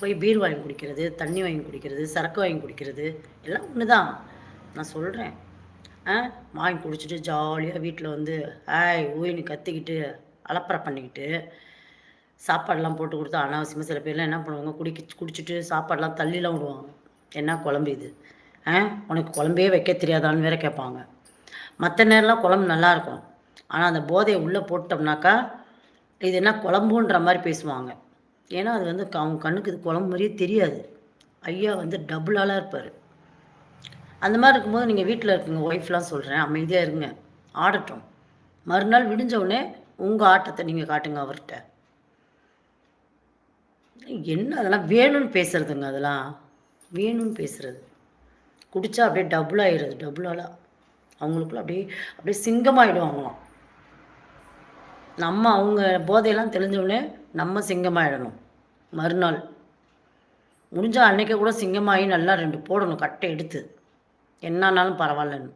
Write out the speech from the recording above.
போய் பீர் வாங்கி குடிக்கிறது, தண்ணி வாங்கி குடிக்கிறது, சரக்கு வாங்கி குடிக்கிறது எல்லாம் ஒன்று தான். நான் சொல்கிறேன். வாங்கி குடிச்சிட்டு ஜாலியாக வீட்டில் வந்து ஊயின்னு கத்திக்கிட்டு அலப்பறை பண்ணிக்கிட்டு சாப்பாடெல்லாம் போட்டு கொடுத்தா அனாவசியமாக சில பேர்லாம் என்ன பண்ணுவாங்க, குடிச்சிட்டு சாப்பாடெல்லாம் தள்ளிலாம் விடுவாங்க. என்ன குழம்பு இது? உனக்கு குழம்பே வைக்க தெரியாதான்னு வேற கேட்பாங்க. மற்ற நேரம்லாம் குழம்பு நல்லாயிருக்கும். ஆனால் அந்த போதையை உள்ளே போட்டோம்னாக்கா இது என்ன குழம்புன்ற மாதிரி பேசுவாங்க. ஏன்னா அது வந்து அவங்க கண்ணுக்கு இது குழம்பு மாதிரியே தெரியாது. ஐயா வந்து டபுளாலாம் இருப்பார். அந்த மாதிரி இருக்கும்போது நீங்கள் வீட்டில் இருக்குங்க ஒய்ஃப்லாம் சொல்கிறேன், அமைதியாக இருங்க, ஆடட்டும். மறுநாள் விடிஞ்சவுடனே உங்கள் ஆட்டத்தை நீங்கள் காட்டுங்க அவர்கிட்ட. என்ன அதெல்லாம் வேணும்னு பேசுறதுங்க, அதெல்லாம் வேணும்னு பேசுறது. குடித்தா அப்படியே டபுள் ஆகிடுறது, டபுளாலாம் அவங்களுக்குள்ள அப்படியே அப்படியே சிங்கமாகிடுவாங்களாம். நம்ம அவங்க போதையெல்லாம் தெளிஞ்சவுடனே நம்ம சிங்கமாகிடணும். மறுநாள் முடிஞ்சால் அன்றைக்கே கூட சிங்கமாகி நல்லா 2 போடணும் கட்டை எடுத்து, என்னானாலும் பரவாயில்லன்னு.